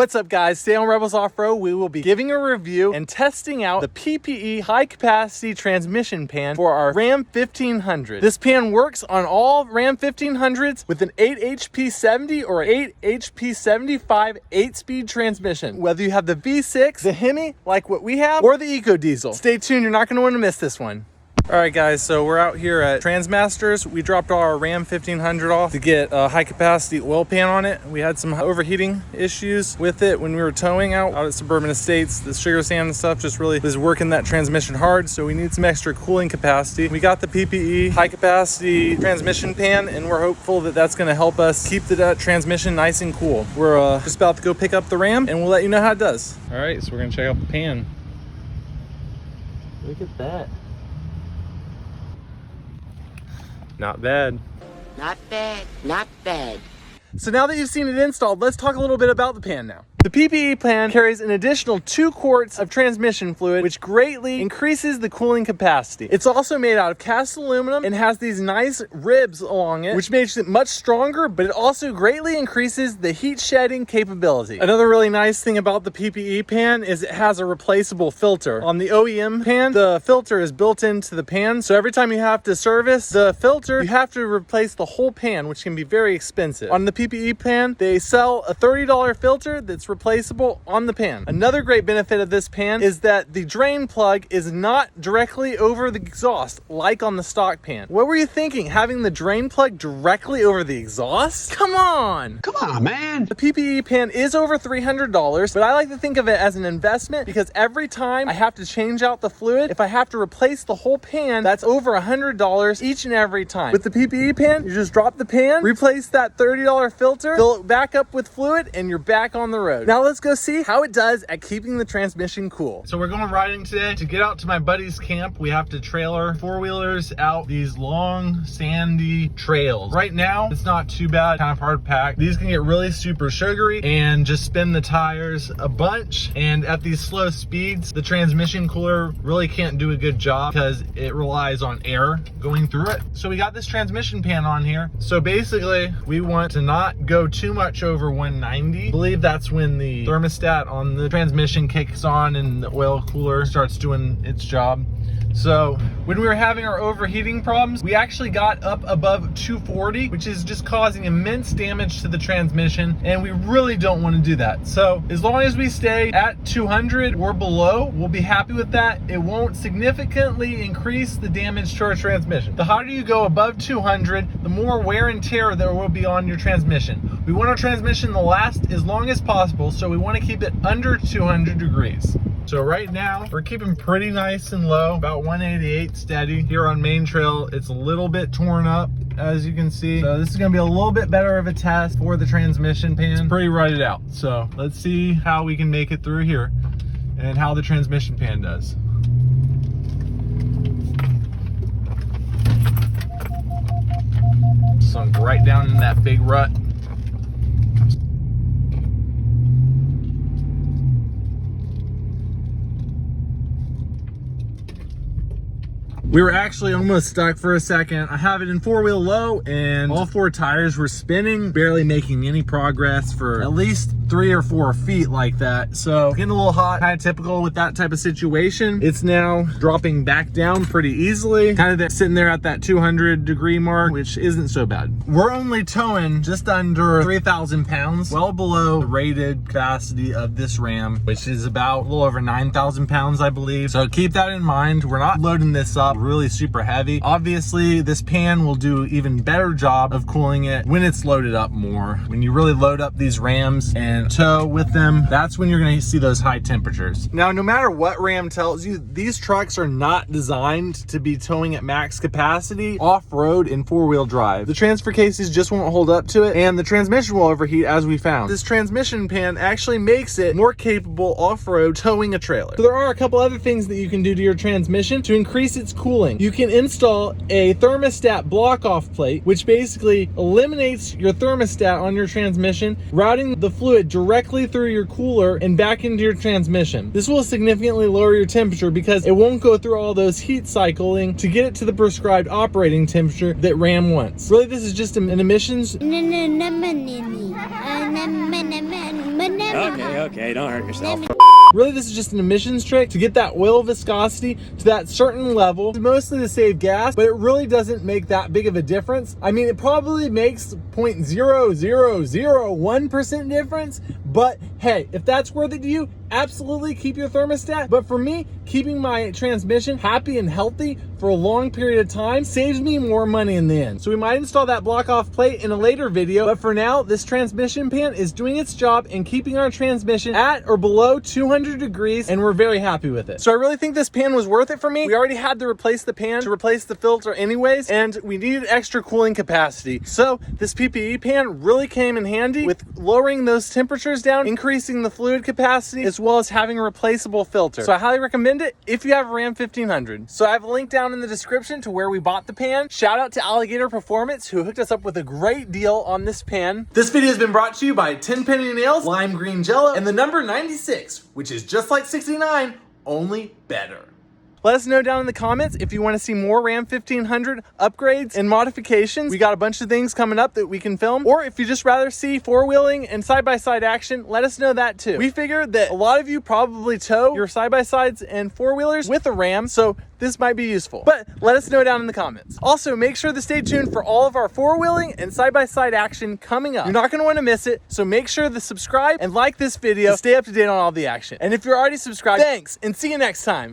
What's up guys, today on Rebels Off-Road we will be giving a review and testing out the PPE high capacity transmission pan for our Ram 1500. This pan works on all Ram 1500s with an 8 HP 70 or 8 HP 75 8-speed transmission. Whether you have the V6, the Hemi like what we have, or the Eco Diesel. Stay tuned, you're not going to want to miss this one. Alright guys, so we're out here at Transmasters. We dropped our Ram 1500 off to get a high capacity oil pan on it. We had some overheating issues with it when we were towing out at Suburban Estates. The sugar sand and stuff just really was working that transmission hard, so we need some extra cooling capacity. We got the PPE high capacity transmission pan, and we're hopeful that that's going to help us keep the transmission nice and cool. We're just about to go pick up the Ram, and we'll let you know how it does. Alright, so we're going to check out the pan. Look at that. Not bad. Not bad, not bad. So now that you've seen it installed, let's talk a little bit about the pan now. The PPE pan carries an additional 2 quarts of transmission fluid, which greatly increases the cooling capacity. It's also made out of cast aluminum and has these nice ribs along it, which makes it much stronger, but it also greatly increases the heat shedding capability. Another really nice thing about the PPE pan is it has a replaceable filter. On the OEM pan, the filter is built into the pan, so every time you have to service the filter, you have to replace the whole pan, which can be very expensive. On the PPE pan, they sell a $30 filter that's replaceable on the pan. Another great benefit of this pan is that the drain plug is not directly over the exhaust like on the stock pan. What were you thinking, having the drain plug directly over the exhaust? Come on, man. The PPE pan is over $300, but I like to think of it as an investment because every time I have to change out the fluid, if I have to replace the whole pan, that's over $100 each and every time. With the PPE pan, you just drop the pan, replace that $30 filter, fill it back up with fluid, and you're back on the road. Now let's go see how it does at keeping the transmission cool. So we're going riding today. To get out to my buddy's camp, we have to trailer 4-wheelers out these long sandy trails. Right now, it's not too bad, kind of hard packed. These can get really super sugary and just spin the tires a bunch. And at these slow speeds, the transmission cooler really can't do a good job because it relies on air going through it. So we got this transmission pan on here. So basically, we want to not go too much over 190. I believe that's when the thermostat on the transmission kicks on and the oil cooler starts doing its job. So when we were having our overheating problems, we actually got up above 240, which is just causing immense damage to the transmission, and we really don't want to do that. So as long as we stay at 200 or below, we'll be happy with that. It won't significantly increase the damage to our transmission. The hotter you go above 200, the more wear and tear there will be on your transmission. We want our transmission to last as long as possible, so we want to keep it under 200 degrees. So right now, we're keeping pretty nice and low, about 188 steady. Here on Main Trail, it's a little bit torn up, as you can see. So this is gonna be a little bit better of a test for the transmission pan. It's pretty rutted out. So let's see how we can make it through here and how the transmission pan does. Sunk right down in that big rut. We were actually almost stuck for a second. I have it in 4-wheel low and all 4 tires were spinning, barely making any progress for at least 3 or 4 feet like that. So getting a little hot, kind of typical with that type of situation. It's now dropping back down pretty easily, kind of sitting there at that 200 degree mark, which isn't so bad. We're only towing just under 3,000 pounds, well below the rated capacity of this Ram, which is about a little over 9,000 pounds, I believe. So keep that in mind. We're not loading this up really super heavy. Obviously, this pan will do even better job of cooling it when it's loaded up more. When you really load up these Rams and tow with them, that's when you're going to see those high temperatures. Now, no matter what Ram tells you, these trucks are not designed to be towing at max capacity off-road in 4-wheel drive. The transfer cases just won't hold up to it, and the transmission will overheat, as we found. This transmission pan actually makes it more capable off-road towing a trailer. So there are a couple other things that you can do to your transmission to increase its cooling. You can install a thermostat block-off plate, which basically eliminates your thermostat on your transmission, routing the fluid directly through your cooler and back into your transmission. This will significantly lower your temperature because it won't go through all those heat cycling to get it to the prescribed operating temperature that Ram wants. Really, this is just an emissions Okay, don't hurt yourself. Really, this is just an emissions trick to get that oil viscosity to that certain level. It's mostly to save gas, but it really doesn't make that big of a difference. I mean, it probably makes 0.0001% difference, but hey, if that's worth it to you, absolutely keep your thermostat. But for me, keeping my transmission happy and healthy for a long period of time saves me more money in the end. So we might install that block off plate in a later video, but for now, this transmission pan is doing its job in keeping our transmission at or below 200 degrees, and we're very happy with it. So I really think this pan was worth it for me. We already had to replace the pan to replace the filter anyways, and we needed extra cooling capacity. So this PPE pan really came in handy with lowering those temperatures down, increasing the fluid capacity, as well as having a replaceable filter. So I highly recommend it if you have a Ram 1500. So I have a link down in the description to where we bought the pan. Shout out to Alligator Performance who hooked us up with a great deal on this pan. This video has been brought to you by 10 Penny Nails, Lime Green Jello, and the number 96, which is just like 69, only better. Let us know down in the comments if you want to see more Ram 1500 upgrades and modifications. We got a bunch of things coming up that we can film. Or if you just rather see four-wheeling and side-by-side action, let us know that too. We figured that a lot of you probably tow your side-by-sides and four-wheelers with a Ram, so this might be useful. But let us know down in the comments. Also, make sure to stay tuned for all of our four-wheeling and side-by-side action coming up. You're not going to want to miss it, so make sure to subscribe and like this video to stay up to date on all the action. And if you're already subscribed, thanks, and see you next time.